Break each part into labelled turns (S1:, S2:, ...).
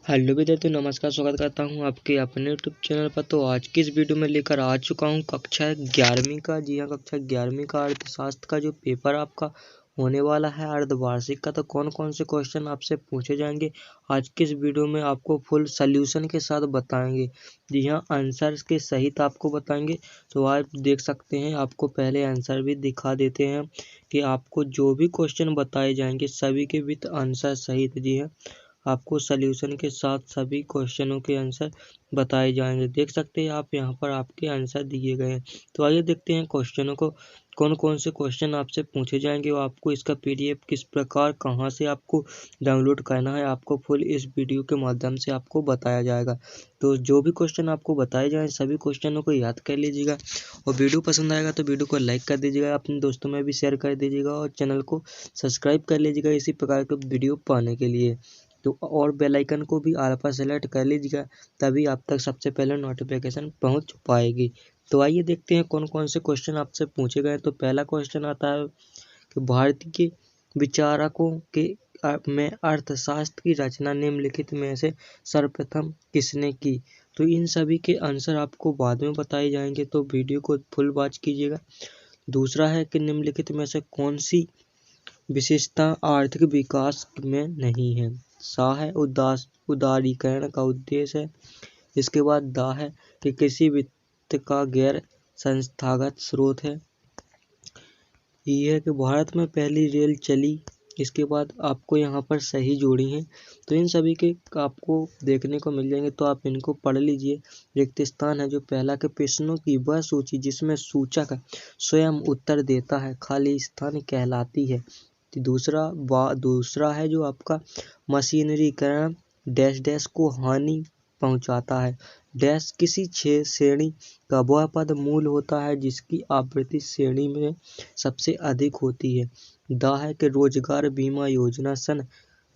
S1: Hello विद्यार्थियों, नमस्कार। स्वागत करता हूं आपके अपने यूट्यूब चैनल पर। तो आज की इस वीडियो में लेकर आ चुका हूं कक्षा 11वीं का। जी हाँ, कक्षा 11वीं का अर्थशास्त्र का जो पेपर आपका होने वाला है अर्धवार्षिक का। तो कौन कौन से क्वेश्चन आपसे पूछे जाएंगे आज की इस वीडियो में आपको फुल सोल्यूशन के साथ बताएंगे। जी हाँ, आंसर के सहित आपको बताएंगे। तो आप देख सकते हैं, आपको पहले आंसर भी दिखा देते हैं कि आपको जो भी क्वेश्चन बताए जाएंगे सभी के विथ आंसर सहित। जी हाँ, आपको सॉल्यूशन के साथ सभी क्वेश्चनों के आंसर बताए जाएंगे। देख सकते हैं आप यहाँ पर आपके आंसर दिए गए हैं। तो आइए देखते हैं क्वेश्चनों को, कौन कौन से क्वेश्चन आपसे पूछे जाएंगे और आपको इसका पीडीएफ किस प्रकार कहाँ से आपको डाउनलोड करना है, आपको फुल इस वीडियो के माध्यम से आपको बताया जाएगा। तो जो भी क्वेश्चन आपको बताए जाएँ सभी क्वेश्चनों को याद कर लीजिएगा और वीडियो पसंद आएगा तो वीडियो को लाइक कर दीजिएगा, अपने दोस्तों में भी शेयर कर दीजिएगा और चैनल को सब्सक्राइब कर लीजिएगा इसी प्रकार के वीडियो पाने के लिए। तो और बेल आइकन को भी ऑल पर सेलेक्ट कर लीजिएगा, तभी आप तक सबसे पहले नोटिफिकेशन पहुंच पाएगी। तो आइए देखते हैं कौन कौन से क्वेश्चन आपसे पूछे गए। तो पहला क्वेश्चन आता है कि भारतीय विचारकों के में अर्थशास्त्र की रचना निम्नलिखित में से सर्वप्रथम किसने की। तो इन सभी के आंसर आपको बाद में बताए जाएंगे, तो वीडियो को फुल वॉच कीजिएगा। दूसरा है कि निम्नलिखित में से कौन सी विशेषता आर्थिक विकास में नहीं है। सा है उदारीकरण का उद्देश्य है। इसके बाद दा है कि किसी वित्त का गैर संस्थागत स्रोत है। ये है कि भारत में पहली रेल चली। इसके बाद आपको यहाँ पर सही जोड़ी हैं, तो इन सभी के आपको देखने को मिल जाएंगे, तो आप इनको पढ़ लीजिए। रिक्त स्थान है जो पहला के प्रश्नों की वह सूची जिसमें सूचक स्वयं उत्तर देता है खाली स्थान कहलाती है। दूसरा है जो आपका मशीनरीकरण डैश डैश को हानि पहुंचाता है। डैश किसी श्रेणी का वह पद मूल होता है जिसकी आवृत्ति श्रेणी में सबसे अधिक होती है। दा है कि रोजगार बीमा योजना सन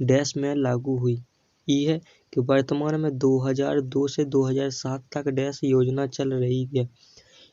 S1: डैश में लागू हुई। ई है कि वर्तमान में 2002 से 2007 तक डैश योजना चल रही है।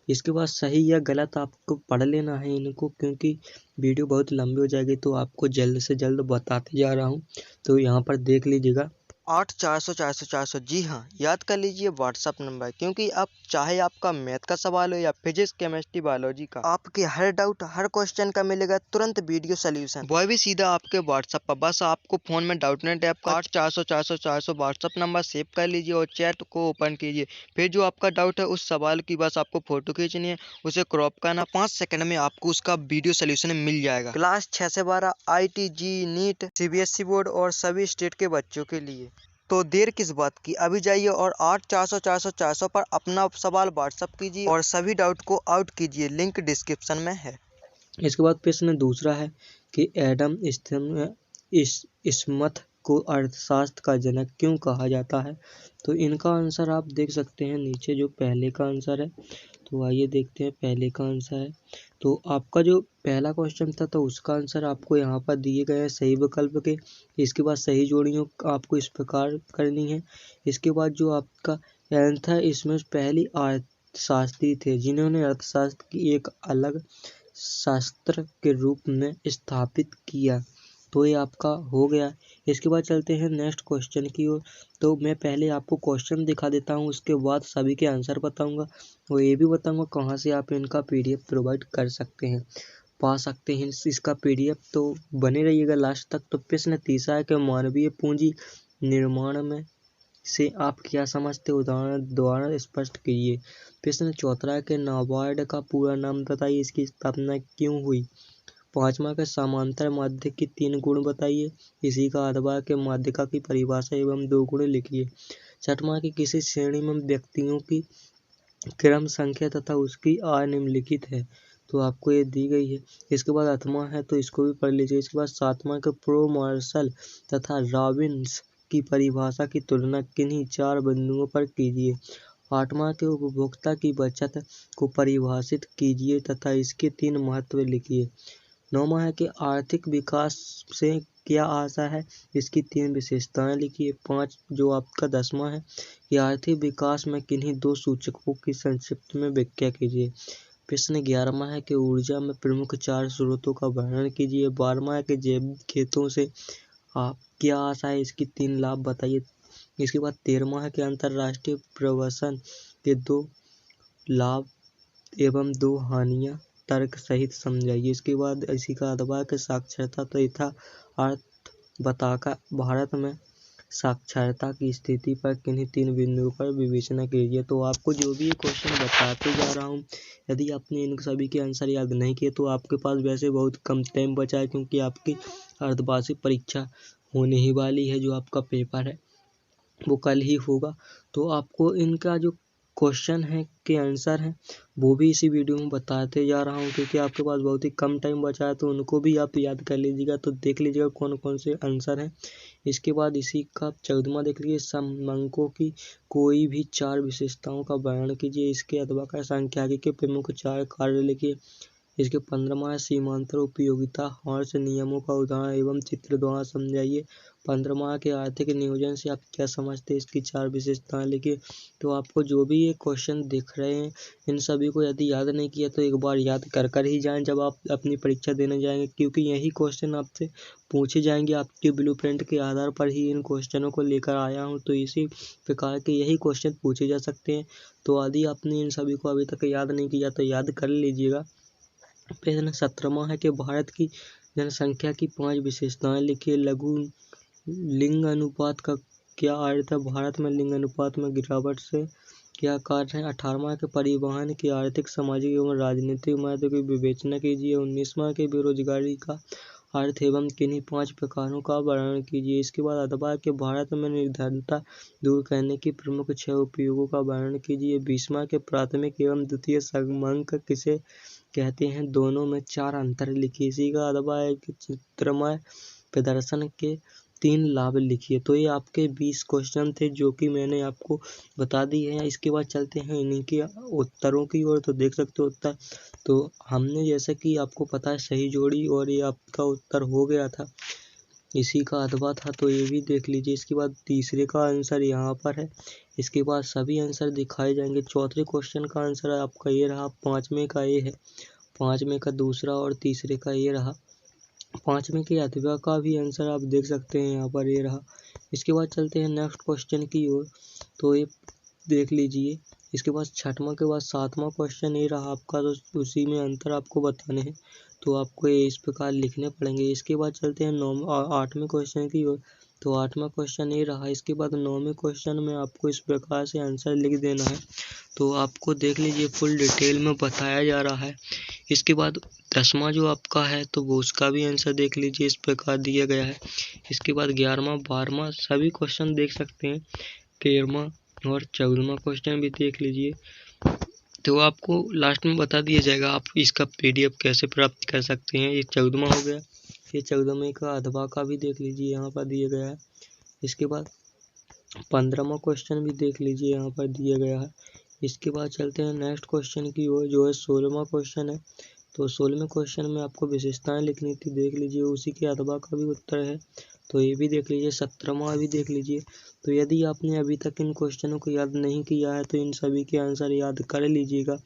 S1: इसके बाद सही या गलत आपको पढ़ लेना है इनको, क्योंकि वीडियो बहुत लंबी हो जाएगी, तो आपको जल्द से जल्द बताते जा रहा हूँ। तो यहाँ पर देख लीजिएगा
S2: 8400 जी हाँ, याद कर लीजिए व्हाट्सअप नंबर, क्योंकि अब चाहे आपका मैथ का सवाल हो या फिजिक्स केमिस्ट्री बायोलॉजी का, आपके हर डाउट हर क्वेश्चन का मिलेगा तुरंत वीडियो सोल्यूशन, वह भी सीधा आपके व्हाट्सअप पर। बस आपको फोन में डाउटनेट ऐप का 8400 व्हाट्सअप नंबर सेव कर लीजिए और चैट को ओपन कीजिए। फिर जो आपका डाउट है उस सवाल की बस आपको फोटो खींचनी है, उसे क्रॉप करना, 5 सेकंड में आपको उसका वीडियो सोल्यूशन मिल जाएगा। क्लास 6 से 12 IIT जी नीट CBSE बोर्ड और सभी स्टेट के बच्चों के लिए। तो देर किस बात की, अभी जाइए और 8400 पर अपना सवाल व्हाट्सअप कीजिए और सभी डाउट को आउट कीजिए, लिंक डिस्क्रिप्शन में है।
S1: इसके बाद प्रश्न दूसरा है कि एडम स्मिथ को अर्थशास्त्र का जनक क्यों कहा जाता है। तो इनका आंसर आप देख सकते हैं नीचे, जो पहले का आंसर है। तो आइए देखते हैं पहले का आंसर है। तो आपका जो पहला क्वेश्चन था तो उसका आंसर आपको यहाँ पर दिए गए हैं सही विकल्प के। इसके बाद सही जोड़ियों आपको इस प्रकार करनी है। इसके बाद जो आपका एंथ है, इसमें पहली अर्थशास्त्री थे जिन्होंने अर्थशास्त्र की एक अलग शास्त्र के रूप में स्थापित किया। तो ये आपका हो गया। इसके बाद चलते हैं नेक्स्ट क्वेश्चन की ओर। तो मैं पहले आपको क्वेश्चन दिखा देता हूँ, उसके बाद सभी के आंसर बताऊंगा और ये भी बताऊंगा कहाँ से आप इनका पीडीएफ प्रोवाइड कर सकते हैं, पा सकते हैं इसका पीडीएफ। तो बने रहिएगा लास्ट तक। तो प्रश्न तीसरा है कि मानवीय पूंजी निर्माण में से आप क्या समझते, उदाहरण द्वारा स्पष्ट कीजिए। प्रश्न चौथा है कि नाबार्ड का पूरा नाम बताइए, इसकी स्थापना क्यों हुई। पांचवा के समांतर माध्य की 3 गुण बताइए। इसी का आधार के माध्यिका की परिभाषा एवं 2 गुण लिखिए। छठवां की किसी श्रेणी में व्यक्तियों की क्रम संख्या तथा उसकी आय निम्नलिखित है। तो आपको ये दी गई है। इसके बाद 8वां है तो इसको भी पढ़ लीजिए। इसके बाद 7वां के प्रो मार्शल तथा रॉबिन्स की परिभाषा की तुलना किन्हीं 4 बिंदुओं पर कीजिए। 8वां के उपभोक्ता की बचत को परिभाषित कीजिए तथा इसके 3 महत्व लिखिए। 9वां है कि आर्थिक विकास से क्या आशा है, इसकी 3 विशेषताएं लिखिए। 5 जो आपका 10वां है कि आर्थिक विकास में किन्हीं 2 सूचकों की संक्षिप्त में व्याख्या कीजिए। प्रश्न 11वां है कि ऊर्जा में प्रमुख 4 स्रोतों का वर्णन कीजिए। 12वां है कि जैविक खेतों से आप क्या आशा है, इसकी 3 लाभ बताइए। इसके बाद 13वां है कि अंतर्राष्ट्रीय प्रवसन के 2 लाभ एवं 2 हानियां तर्क सहित समझाइए। इसके बाद इसी का अथवा के साक्षरता तथा अर्थ बताकर भारत में साक्षरता की स्थिति पर किन्हीं 3 बिंदुओं पर विवेचना कीजिए। तो आपको जो भी क्वेश्चन बताते जा रहा हूँ, यदि आपने इन सभी के आंसर याद नहीं किए तो आपके पास वैसे बहुत कम टाइम बचा है, क्योंकि आपकी अर्धवार्षिक परीक्षा होने ही वाली है। जो आपका पेपर है वो कल ही होगा। तो आपको इनका जो क्वेश्चन है के आंसर हैं वो भी इसी वीडियो में बताते जा रहा हूँ, क्योंकि आपके पास बहुत ही कम टाइम बचा है, तो उनको भी आप याद कर लीजिएगा। तो देख लीजिएगा कौन कौन से आंसर हैं। इसके बाद इसी का 14वां देख लीजिए, समंकों की कोई भी 4 विशेषताओं का वर्णन कीजिए। इसके अथवा का सांख्यिकी के प्रमुख 4 कार्य लिखिए। इसके 15वां है सीमांतर उपयोगिता हॉर्स नियमों का उदाहरण एवं चित्र द्वारा समझाइए। 15वां के आर्थिक नियोजन से आप क्या समझते हैं, इसकी 4 विशेषताएं लिखिए। तो आपको जो भी ये क्वेश्चन दिख रहे हैं, इन सभी को यदि याद नहीं किया तो एक बार याद कर ही जाएं जब आप अपनी परीक्षा देने जाएंगे, क्योंकि यही क्वेश्चन आपसे पूछे जाएंगे। आपके ब्लूप्रिंट के आधार पर ही इन क्वेश्चनों को लेकर आया हूँ, तो इसी प्रकार के यही क्वेश्चन पूछे जा सकते हैं। तो यदि आपने इन सभी को अभी तक याद नहीं किया तो याद कर लीजिएगा। प्रश्न 17वां है कि भारत की जनसंख्या की 5 विशेषताएं लिखिए। लघु लिंग अनुपात का क्या अर्थ है, भारत में लिंग अनुपात में गिरावट से क्या कारण है। 18वां के परिवहन की आर्थिक, सामाजिक एवं राजनीतिक महत्व की विवेचना कीजिए। 19वां के बेरोजगारी का अर्थ एवं किन्हीं 5 प्रकारों का वर्णन कीजिए। इसके बाद अथवा के भारत में निर्धनता दूर करने की प्रमुख 6 उपयोगों का वर्णन कीजिए। 20वां के प्राथमिक एवं द्वितीय समंक किसे कहते हैं, दोनों में 4 अंतर लिखिए। इसी का अथवा है कि चित्रमय प्रदर्शन के 3 लाभ लिखिए। तो ये आपके 20 क्वेश्चन थे जो कि मैंने आपको बता दिए हैं। इसके बाद चलते हैं इन्हीं के उत्तरों की ओर। तो देख सकते हो उत्तर, तो हमने जैसा कि आपको पता है सही जोड़ी और ये आपका उत्तर हो गया था, इसी का अथवा था, तो ये भी देख लीजिए। इसके बाद तीसरे का आंसर यहाँ पर है। इसके बाद सभी आंसर दिखाए जाएंगे। चौथे क्वेश्चन का आंसर आपका ये रहा। 5वें का ये है, 5वें का दूसरा और तीसरे का ये रहा। 5वें के अथवा का भी आंसर आप देख सकते हैं, यहाँ पर ये रहा। इसके बाद चलते हैं नेक्स्ट क्वेश्चन की ओर, तो ये देख लीजिए। इसके बाद 6वां के बाद 7वां क्वेश्चन ये रहा आपका, तो उसी में अंतर आपको बताने हैं, तो आपको ये इस प्रकार लिखने पड़ेंगे। इसके बाद चलते हैं 8वें क्वेश्चन की ओर, तो 8वां क्वेश्चन ये रहा। इसके बाद 9वें क्वेश्चन में आपको इस प्रकार से आंसर लिख देना है। तो आपको देख लीजिए फुल डिटेल में बताया जा रहा है। इसके बाद 10वां जो आपका है तो वो उसका भी आंसर देख लीजिए, इस प्रकार दिया गया है। इसके बाद 11वां 12वां सभी क्वेश्चन देख सकते हैं। 13वां और 14वां क्वेश्चन भी देख लीजिए। तो आपको लास्ट में बता दिया जाएगा आप इसका PDF कैसे प्राप्त कर सकते हैं। ये 14वां हो गया। ये 14वें का अथवा का भी देख लीजिए, यहाँ पर दिया गया है। इसके बाद 15वां क्वेश्चन भी देख लीजिए, यहाँ पर दिया गया है। इसके बाद चलते हैं नेक्स्ट क्वेश्चन की ओर, जो है 16वां क्वेश्चन है। तो 16वें क्वेश्चन में आपको विशेषताएं लिखनी थी, देख लीजिए। उसी के अथवा का भी उत्तर है, तो ये भी देख लीजिए। 17वां भी देख लीजिए। तो यदि आपने अभी तक इन क्वेश्चनों को याद नहीं किया है तो इन सभी के आंसर याद कर लीजिएगा।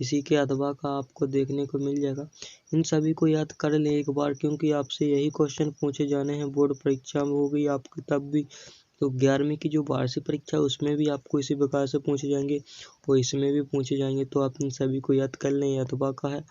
S1: इसी के अथवा का आपको देखने को मिल जाएगा। इन सभी को याद कर लें एक बार, क्योंकि आपसे यही क्वेश्चन पूछे जाने हैं। बोर्ड परीक्षा में होगी आपकी तब भी, तो 11वीं की जो वार्षिक परीक्षा है उसमें भी आपको इसी प्रकार से पूछे जाएंगे और इसमें भी पूछे जाएंगे। तो आप इन सभी को याद कर लें। अथवा का है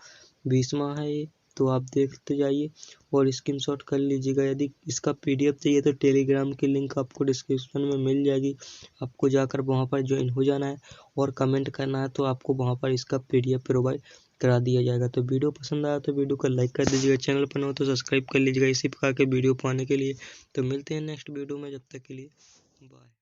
S1: 20वां है ये, तो आप देखते जाइए और स्क्रीनशॉट कर लीजिएगा। यदि इसका PDF चाहिए तो टेलीग्राम की लिंक आपको डिस्क्रिप्शन में मिल जाएगी। आपको जाकर वहाँ पर ज्वाइन हो जाना है और कमेंट करना है, तो आपको वहाँ पर इसका PDF प्रोवाइड करा दिया जाएगा। तो वीडियो पसंद आया तो वीडियो को लाइक कर दीजिएगा, चैनल पर न हो तो सब्सक्राइब कर लीजिएगा इसी प्रकार के वीडियो पाने के लिए। तो मिलते हैं नेक्स्ट वीडियो में, जब तक के लिए बाय।